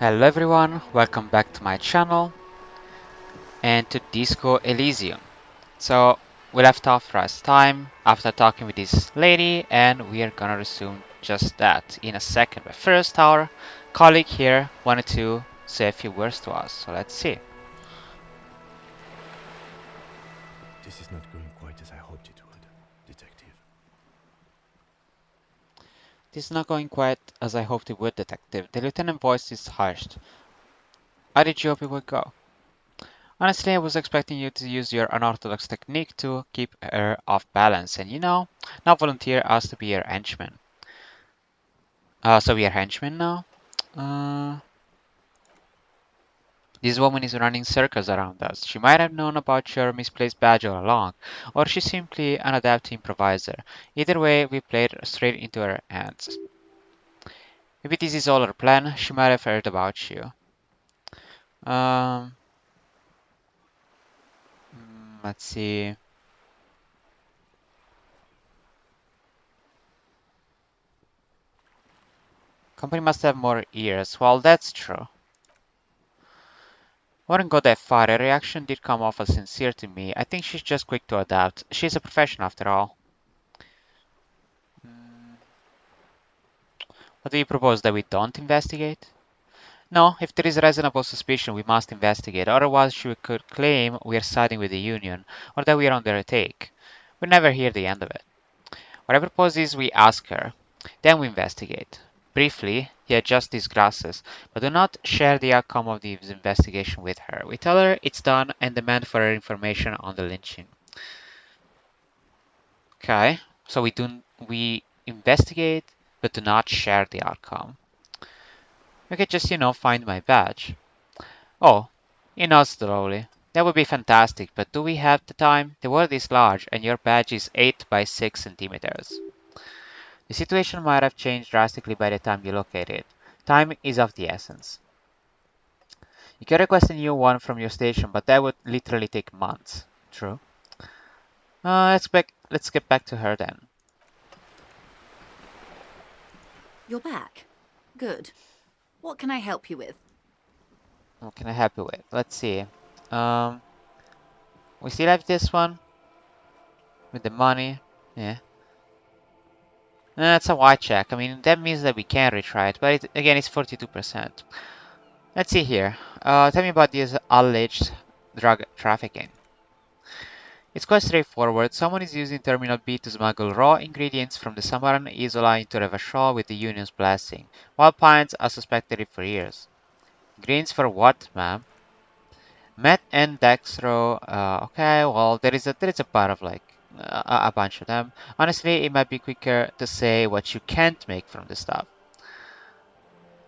Hello everyone, welcome back to my channel and to Disco Elysium. So we left off last time after talking with this lady and we are gonna resume just that in a second. But first our colleague here wanted to say a few words to us, so let's see. This is not going quite as I hoped it would, Detective. This is not going quite as I hoped it would, Detective. The lieutenant voice is hushed. How did you hope it would go? Honestly, I was expecting you to use your unorthodox technique to keep her off balance and, not volunteer us to be your henchman. So we are henchmen now? Uh, this woman is running circles around us. She might have known about your misplaced badge all along, or she's simply an adept improviser. Either way, we played straight into her hands. Maybe this is all her plan. She might have heard about you. Um, let's see. Company must have more ears. Well, that's true. Wouldn't go that far. Her reaction did come off as sincere to me. I think she's just quick to adapt. She's a professional after all. Mm, what do you propose that we don't investigate? No, if there is reasonable suspicion, we must investigate. Otherwise, she could claim we are siding with the Union or that we are under attack. We never hear the end of it. What I propose is we ask her, then we investigate. Briefly, he adjusts his glasses, but do not share the outcome of the investigation with her. We tell her it's done and demand for her information on the lynching. Okay, so we investigate, but do not share the outcome. We could just, find my badge. Oh, slowly. That would be fantastic, but do we have the time? The world is large, and your badge is 8 by 6 centimeters. The situation might have changed drastically by the time you locate it. Time is of the essence. You can request a new one from your station, but that would literally take months. True. Let's get back to her then. You're back. Good. What can I help you with? What can I help you with? Let's see. Um, we still have this one with the money. Yeah. That's a white check. I mean, that means that we can retry it, but again, it's 42%. Let's see here. Tell me about this alleged drug trafficking. It's quite straightforward. Someone is using Terminal B to smuggle raw ingredients from the Samaran Isola into Revachol with the Union's blessing. While Pines are suspected for years. Ingredients for what, ma'am? Met and Dextro. Okay, well, there is a part of like a bunch of them. Honestly, it might be quicker to say what you can't make from the stuff.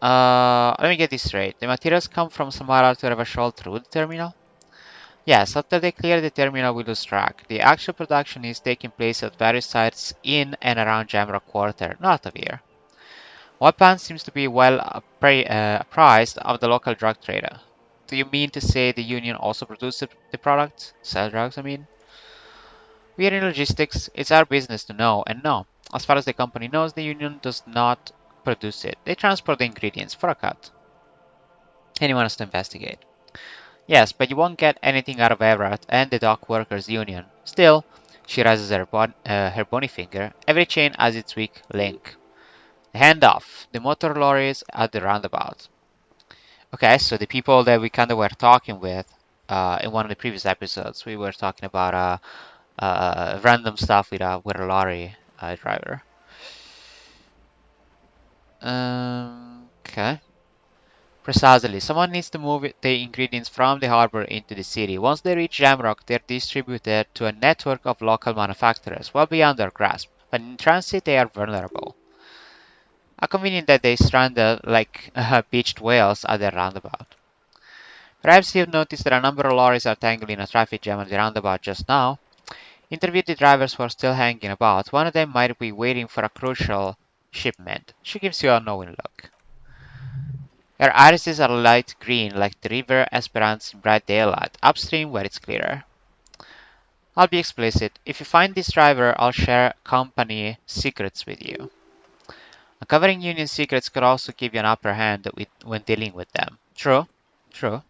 Let me get this straight. The materials come from Samara to Revachol through the terminal? Yes, after they clear the terminal, we lose track. The actual production is taking place at various sites in and around Jamrock Quarter, north of here. Wapan seems to be well apprised of the local drug trader. Do you mean to say the Union also produces the product? Sell drugs, I mean? We are in logistics. It's our business to know, and no. As far as the company knows, the Union does not produce it. They transport the ingredients for a cut. Anyone has to investigate. Yes, but you won't get anything out of Everett and the dock workers union. Still, she raises her bony finger. Every chain has its weak link. Hand off. The motor lorries at the roundabout. Okay, so the people that we kind of were talking with in one of the previous episodes, we were talking about random stuff with a lorry driver. Okay. Precisely. Someone needs to move the ingredients from the harbor into the city. Once they reach Jamrock, they're distributed to a network of local manufacturers, well beyond their grasp. But in transit, they are vulnerable. How convenient that they stranded like beached whales at the roundabout. Perhaps you've noticed that a number of lorries are tangled in a traffic jam at the roundabout just now. Interview the drivers who are still hanging about. One of them might be waiting for a crucial shipment. She gives you a knowing look. Her irises are light green like the river Esperance in bright daylight, upstream where it's clearer. I'll be explicit. If you find this driver, I'll share company secrets with you. Uncovering Union secrets could also give you an upper hand when dealing with them. True, true.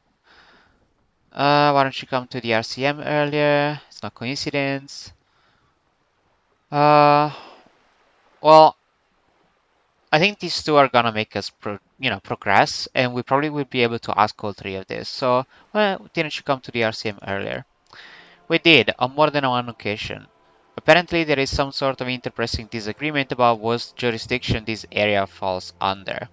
Why don't you come to the RCM earlier? It's not coincidence. Uh, well, I think these two are gonna make us, progress, and we probably will be able to ask all three of this. So, well, didn't you come to the RCM earlier? We did, on more than one occasion. Apparently, there is some sort of interpressing disagreement about what jurisdiction this area falls under.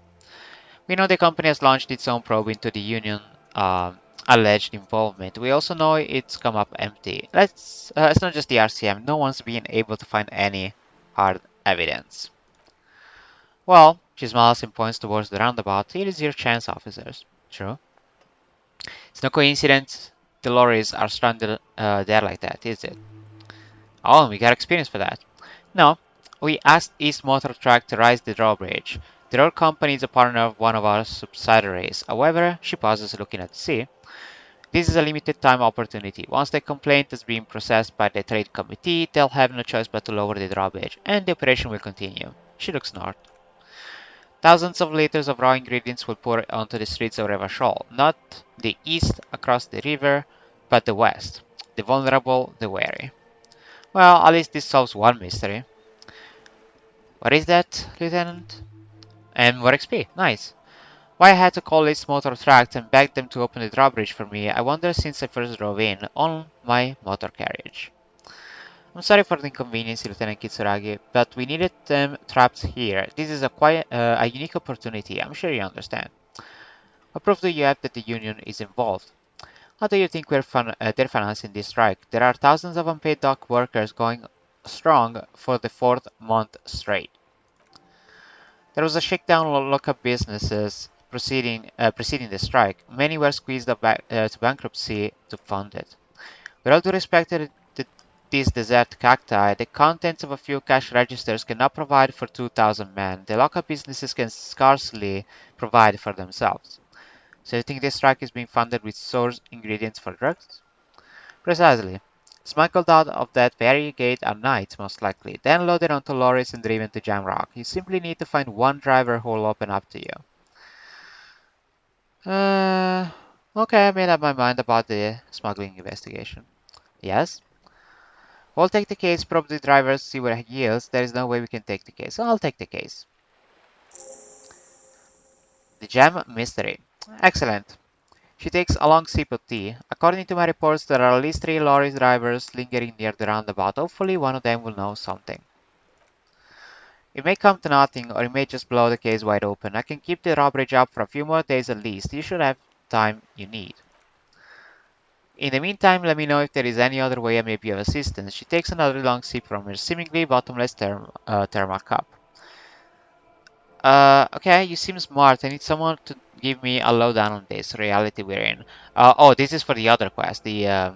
We know the company has launched its own probe into the Union alleged involvement. We also know it's come up empty. It's not just the RCM. No one's been able to find any hard evidence. Well, she smiles and points towards the roundabout. It is your chance, officers. True. It's no coincidence the lorries are stranded there like that, is it? Oh, we got experience for that. No, we asked East Motor Track to raise the drawbridge. The road company is a partner of one of our subsidiaries. However, she pauses looking at the sea. This is a limited time opportunity. Once the complaint is being processed by the trade committee, they'll have no choice but to lower the drawbridge, and the operation will continue. She looks north. Thousands of liters of raw ingredients will pour onto the streets of Revachol, not the east across the river, but the west. The vulnerable, the wary. Well, at least this solves one mystery. What is that, Lieutenant? And more XP. Nice. Why I had to call East Motor Tracks and beg them to open the drawbridge for me, I wonder since I first drove in on my motor carriage. I'm sorry for the inconvenience, Lieutenant Kitsuragi, but we needed them trapped here. This is a unique opportunity. I'm sure you understand. What proof do you have that the Union is involved? How do you think they're financing this strike? There are thousands of unpaid dock workers going strong for the fourth month straight. There was a shakedown of local businesses preceding the strike. Many were squeezed to bankruptcy to fund it. With all due respect to these desert cacti, the contents of a few cash registers cannot provide for 2,000 men. The local businesses can scarcely provide for themselves. So you think this strike is being funded with source ingredients for drugs? Precisely. Smuggled out of that very gate at night, most likely, then loaded onto lorries and driven to Jamrock. You simply need to find one driver who will open up to you. Okay, I made up my mind about the smuggling investigation. Yes? We'll take the case, probe the driver, see what he yields. There is no way we can take the case, so I'll take the case. The gem mystery. Excellent. She takes a long sip of tea. According to my reports, there are at least 3 lorry drivers lingering near the roundabout. Hopefully, one of them will know something. It may come to nothing, or it may just blow the case wide open. I can keep the drawbridge up for a few more days at least. You should have time you need. In the meantime, let me know if there is any other way I may be of assistance. She takes another long sip from her seemingly bottomless thermal cup. Okay, you seem smart. I need someone to give me a lowdown on this reality we're in. Oh, this is for the other quest. Yeah,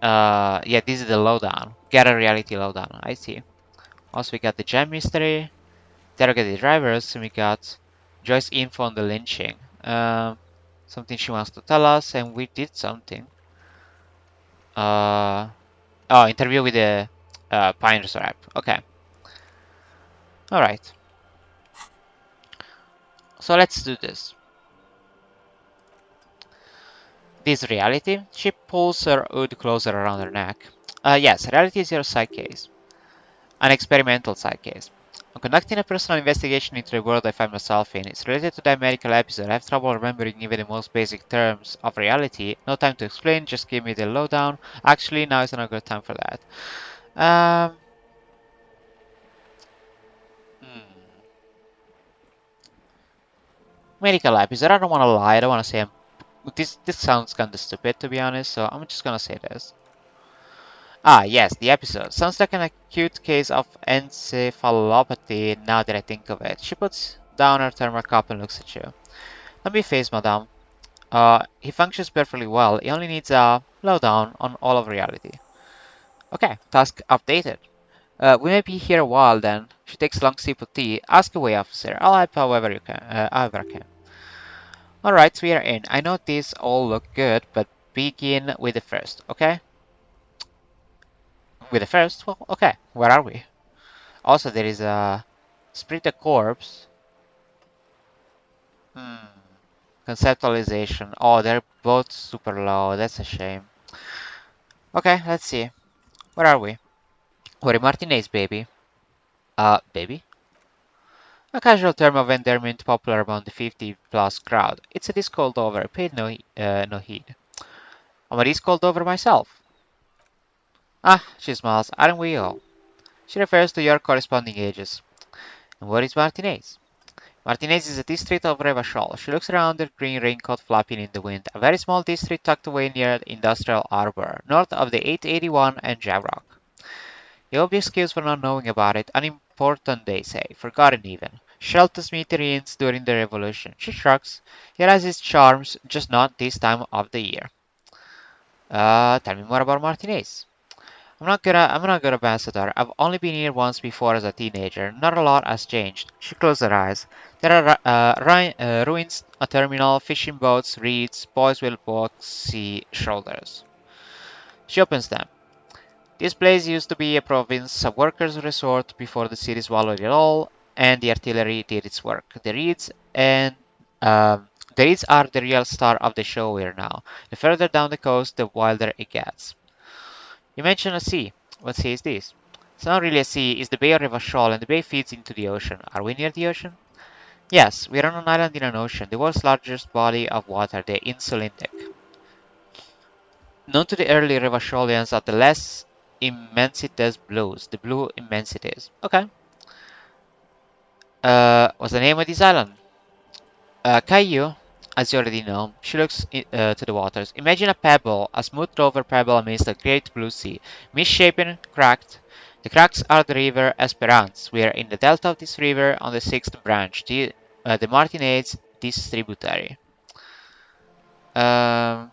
this is the lowdown. Get a reality lowdown. I see. Also, we got the gem mystery, interrogate the drivers, and we got Joy's info on the lynching. Something she wants to tell us, and we did something. Oh, interview with the Pioneers rep. Okay. Alright. So let's do this. This reality, she pulls her hood closer around her neck. Yes, reality is your side case. An experimental side case. I'm conducting a personal investigation into the world I find myself in. It's related to that medical episode. I have trouble remembering even the most basic terms of reality. No time to explain, just give me the lowdown. Actually, now is not a good time for that. Um, hmm. Medical episode. I don't want to lie. I don't want to say this sounds kind of stupid to be honest, so I'm just gonna say this. Ah, yes, the episode. Sounds like an acute case of encephalopathy now that I think of it. She puts down her thermal cup and looks at you. Don't be phased, madame. He functions perfectly well. He only needs a lowdown on all of reality. Okay, task updated. We may be here a while then. She takes a long sip of tea. Ask away, officer. I'll help however you can. However I can. Alright, so we are in. I know these all look good, but begin with the first, okay? With the first? Well, okay. Where are we? Also, there is a Split a corpse. Hmm. Conceptualization. Oh, they're both super low. That's a shame. Okay, let's see. Where are we? We're in Martinez, baby. Baby? A casual term of endearment popular among the 50 plus crowd. It's a disc called over. Paid no heed. I'm a disc called over myself. Ah, she smiles. Aren't we all? She refers to your corresponding ages. And what is Martinez? Martinez is a district of Revachol. She looks around her green raincoat flapping in the wind. A very small district tucked away near Industrial Arbor, north of the 881 and Jamrock. The obvious excuse for not knowing about it, unimportant they say, forgotten even. Shelled to smithereens during the revolution. She shrugs. It has its charms, just not this time of the year. Tell me more about Martinez. I'm not good ambassador. I've only been here once before as a teenager. Not a lot has changed. She closed her eyes. There are ruins, a terminal, fishing boats, reeds, boys will walk, sea shoulders. She opens them. This place used to be a province, a workers' resort before the city swallowed it all, and the artillery did its work. Um, the reeds are the real star of the show here now. The further down the coast, the wilder it gets. You mentioned a sea. What sea is this? It's not really a sea, it's the Bay of Rivachol, and the bay feeds into the ocean. Are we near the ocean? Yes, we are on an island in an ocean, the world's largest body of water, the Insulindic. Known to the early Rivacholians as the Les Immensites Blues, the Blue Immensities. Okay. What's the name of this island? Caillou, as you already know, she looks to the waters. Imagine a pebble, a smoothed over pebble amidst a great blue sea, misshapen, cracked. The cracks are the river Esperance. We are in the delta of this river on the sixth branch, the Martinez distributary. Um,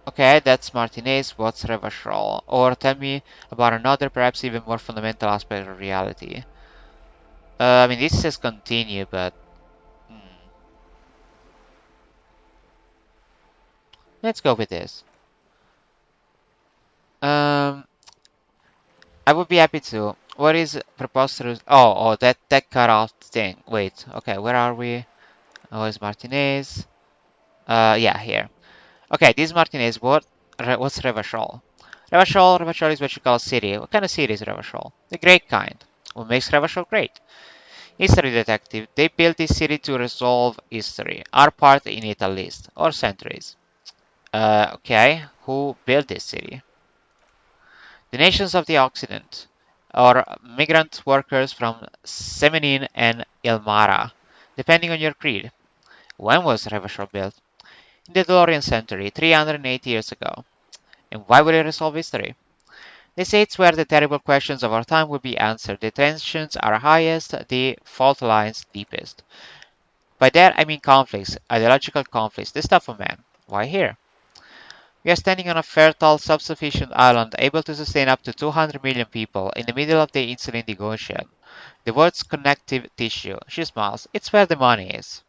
okay, that's Martinez. What's Revachol? Or tell me about another, perhaps even more fundamental aspect of reality. I mean, this says continue, but hmm, let's go with this. Um, I would be happy to. What is preposterous? Oh, that cut off thing. Wait, okay, where are we? Oh, it's Martinez. Yeah, here. Okay, this is Martinez. What's Revachol? Revachol is what you call a city. What kind of city is Revachol? The great kind. What makes Revachol great? History detective. They built this city to resolve history. Our part in it at least, or centuries. Okay, who built this city? The nations of the Occident, or migrant workers from Semenin and Ilmara, depending on your creed. When was Revachol built? In the Dorian century, 380 years ago. And why would it resolve history? They say it's where the terrible questions of our time will be answered. The tensions are highest, the fault lines deepest. By that I mean conflicts, ideological conflicts, the stuff of man. Why here? We are standing on a fertile, self-sufficient island able to sustain up to 200 million people in the middle of the Insulindic Ocean. The world's connective tissue. She smiles. It's where the money is.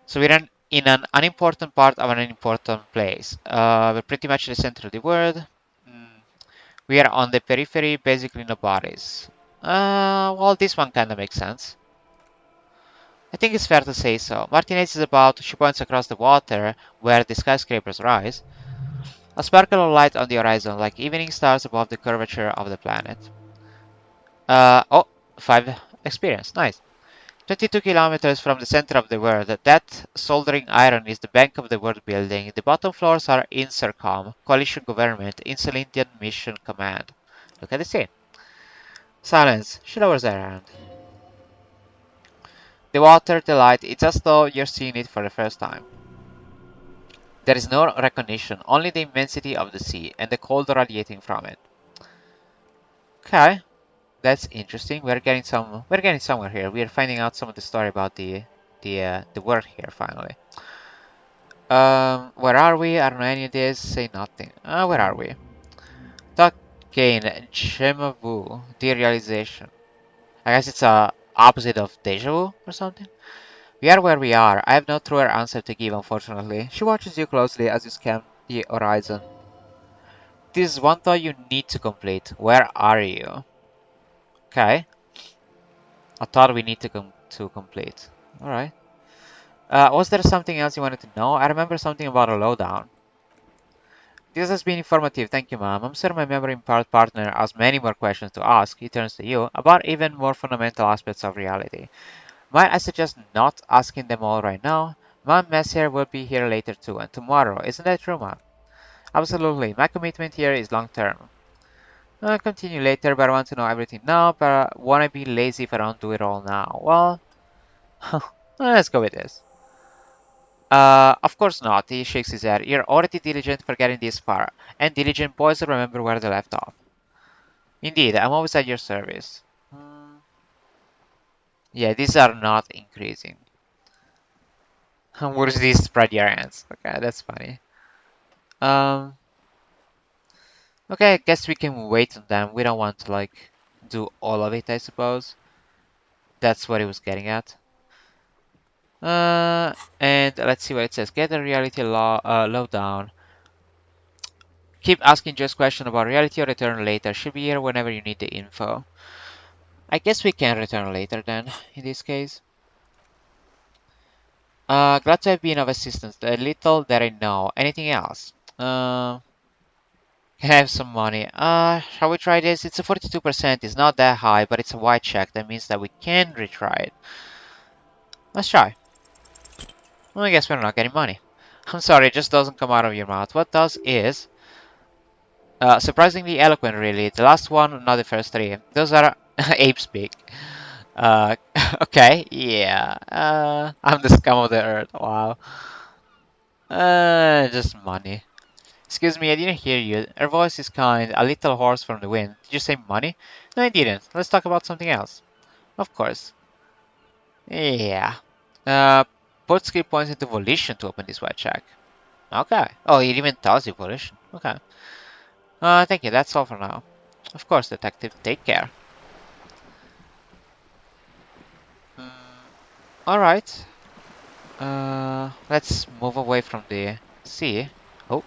So we're in an unimportant part of an unimportant place. We're pretty much the center of the world. Mm, we are on the periphery, basically nobodies. Well, this one kinda makes sense. I think it's fair to say so. Martinez is about, she points across the water where the skyscrapers rise. A sparkle of light on the horizon, like evening stars above the curvature of the planet. Oh, 5 experience. Nice. 22 kilometers from the center of the world. That soldering iron is the bank of the world building. The bottom floors are Insercom, coalition government, Insulindian mission command. Look at the scene. Silence. She lowers her hand. The water, the light, it's as though you're seeing it for the first time. There is no recognition, only the immensity of the sea and the cold radiating from it. Okay, that's interesting. We're getting somewhere here. We're finding out some of the story about the world here finally. Where are we? I don't know any of this. Say nothing. Where are we? Gain, Jamais vu, derealization. I guess it's a opposite of deja vu or something. We are where we are. I have no truer answer to give, unfortunately. She watches you closely as you scan the horizon. This is one thought you need to complete. Where are you? Okay. A thought we need to complete. Alright. Was there something else you wanted to know? I remember something about a lowdown. This has been informative, thank you, ma'am. I'm sure my memory-impaired partner has many more questions to ask, he turns to you, about even more fundamental aspects of reality. Might I suggest not asking them all right now? Ma'am Messier will be here later too, and tomorrow, isn't that true, ma'am? Absolutely, my commitment here is long-term. I'll continue later, but I want to know everything now, but won't I be lazy if I don't do it all now? Well, let's go with this. Of course not, he shakes his head. You're already diligent for getting this far, and diligent boys remember where they left off. Indeed, I'm always at your service. Hmm. Yeah, these are not increasing. Where's these spread your hands? Okay, that's funny. Um, okay, I guess we can wait on them. We don't want to, like, do all of it, I suppose. That's what he was getting at. And let's see what it says. Get the reality lowdown. Keep asking just question about reality or return later. Should be here whenever you need the info. I guess we can return later then, in this case. Glad to have been of assistance. The little that I know. Anything else? Can I have some money? Shall we try this? It's a 42%. It's not that high, but it's a white check. That means that we can retry it. Let's try. Well, I guess we're not getting money. I'm sorry, it just doesn't come out of your mouth. What does is surprisingly eloquent, really. The last one, not the first three. Those are ape speak. Uh, okay, yeah. I'm the scum of the earth. Wow. Just money. Excuse me, I didn't hear you. Her voice is kind, a little hoarse from the wind. Did you say money? No, I didn't. Let's talk about something else. Of course. Yeah. Uh, Potsky points into volition to open this white check. Okay. Oh, it even tells you volition. Okay. Thank you. That's all for now. Of course, detective. Take care. Mm, all right. Let's move away from the sea. Oh,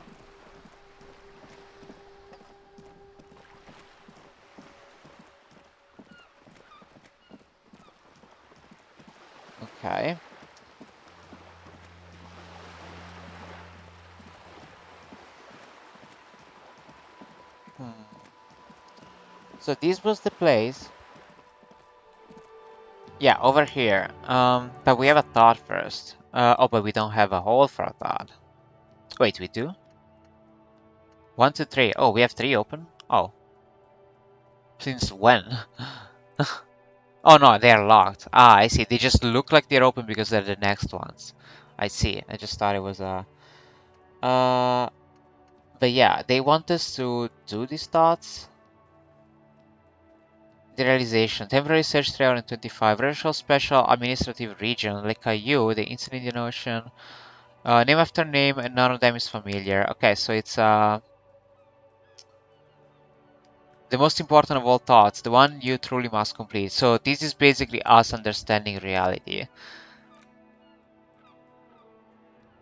okay. Hmm. So this was the place. Yeah, over here. But we have a thought first. Oh, but we don't have a hole for a thought. Wait, we do? 1, 2, 3. Oh, we have 3 open? Oh, since when? Oh no, they are locked. Ah, I see. They just look like they're open because they're the next ones. I see. I just thought it was a... Uh, but yeah, they want us to do these thoughts. The realization. Temporary search 325. Virtual Special Administrative Region. Like you, the incident in the ocean. Name after name, and none of them is familiar. Okay, so it's the most important of all thoughts, the one you truly must complete. So this is basically us understanding reality.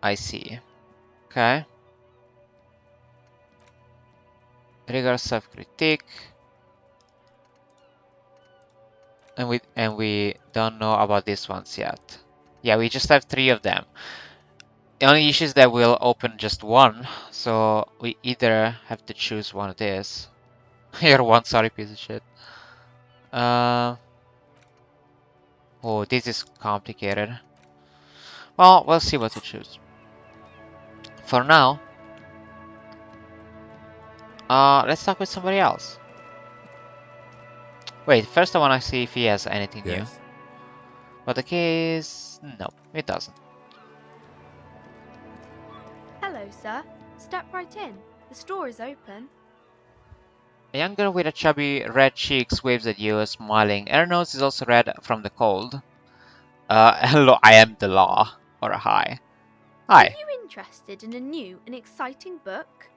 I see. Okay. Rigorous self-critique. And we don't know about these ones yet. Yeah, we just have 3 of them. The only issue is that we'll open just one, so we either have to choose one of these. You're one sorry piece of shit. Uh, oh, this is complicated. Well, we'll see what to choose. For now, let's talk with somebody else. Wait, first I wanna see if he has anything new. Yes? But the case, no, it doesn't. Hello, sir. Step right in. The store is open. A young girl with a chubby red cheeks waves at you, smiling. Her nose is also red from the cold. Hello, I am the law. Or hi. Are Hi. you interested in a new and exciting book?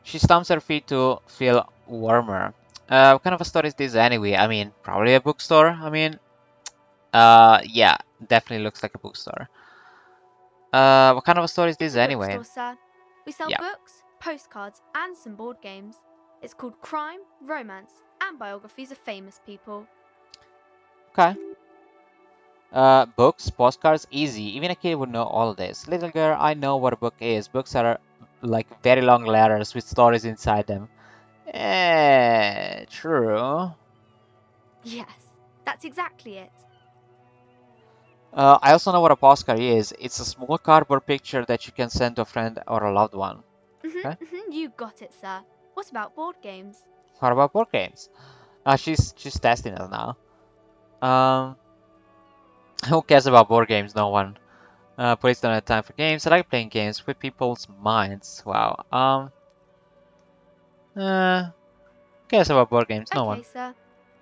She stamps her feet to feel warmer. What kind of a store is this anyway? I mean, probably a bookstore. I mean, yeah, definitely looks like a bookstore. What kind of a store is It's this a anyway? bookstore, sir. We sell Yeah. books, postcards, and some board games. It's called Crime, Romance, and Biographies of Famous People. Okay. Books, postcards, easy. Even a kid would know all this. Little girl, I know what a book is. Books are like very long letters with stories inside them. True. Yes, that's exactly it. I also know what a postcard is. It's a small cardboard picture that you can send to a friend or a loved one. Okay. You got it, sir. What about board games? What about board games? She's testing us now. Um, who cares about board games? No one. Police don't have time for games. I like playing games with people's minds. Wow. Who cares about board games? No Okay, one. sir.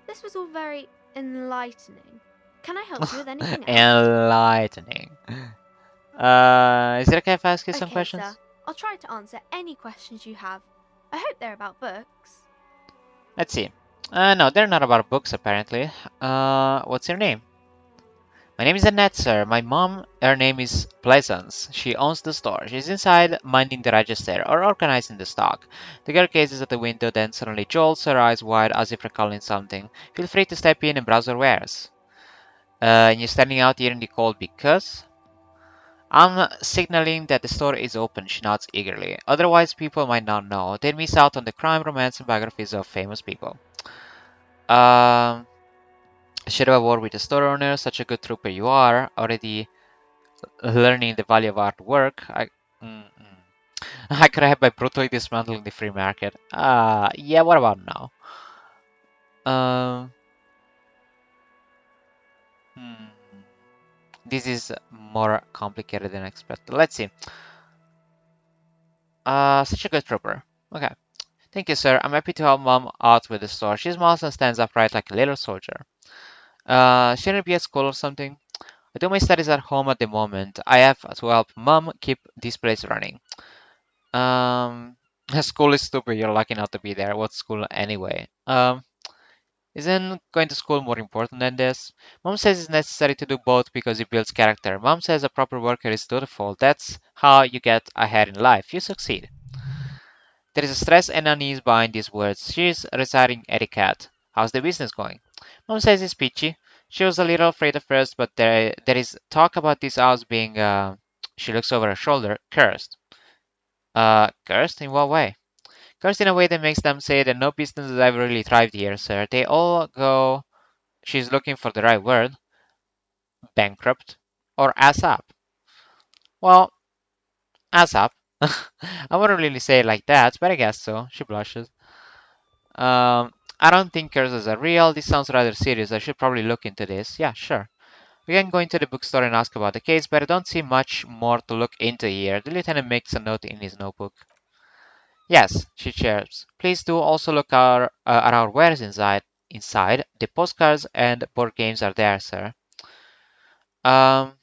This was all very enlightening. Can I help you with anything else? Enlightening. Is it okay if I ask you some Okay, questions? sir. I'll try to answer any questions you have. I hope they're about books. Let's see. No, they're not about books apparently. What's your name? My name is Annette, sir. My mom, her name is Pleasance. She owns the store. She's inside minding the register or organizing the stock. The girl gazes at the window, then suddenly jolts her eyes wide as if recalling something. Feel free to step in and browse her wares. And you're standing out here in the cold because? I'm signaling that the store is open, she nods eagerly. Otherwise, people might not know. They'd miss out on the crime, romance, and biographies of famous people. Um, should have a word with the store owner. Such a good trooper you are. Already learning the value of artwork. I could have by brutally dismantling the free market. Yeah, what about now? Um, hmm, this is more complicated than expected. Let's see. Such a good trooper. Okay. Thank you, sir. I'm happy to help mom out with the store. She smiles and stands upright like a little soldier. Shouldn't it be at school or something? I do my studies at home at the moment. I have to help mom keep this place running. Um, school is stupid. You're lucky not to be there. What's school anyway? Isn't going to school more important than this? Mom says it's necessary to do both because it builds character. Mom says a proper worker is dutiful. That's how you get ahead in life. You succeed. There is a stress and unease behind these words. She's reciting etiquette. How's the business going? Mom says it's peachy. She was a little afraid at first, but there is talk about this house being, she looks over her shoulder, cursed. Cursed? In what way? Cursed in a way that makes them say that no business has ever really thrived here, sir. They all go, she's looking for the right word, bankrupt, or ass up. Well, ass up. I wouldn't really say it like that, but I guess so. She blushes. I don't think curses are real. This sounds rather serious. I should probably look into this. Yeah, sure. We can go into the bookstore and ask about the case, but I don't see much more to look into here. The lieutenant makes a note in his notebook. Yes, she chirps. Please do also look at our wares inside. Inside, the postcards and board games are there, sir. Um,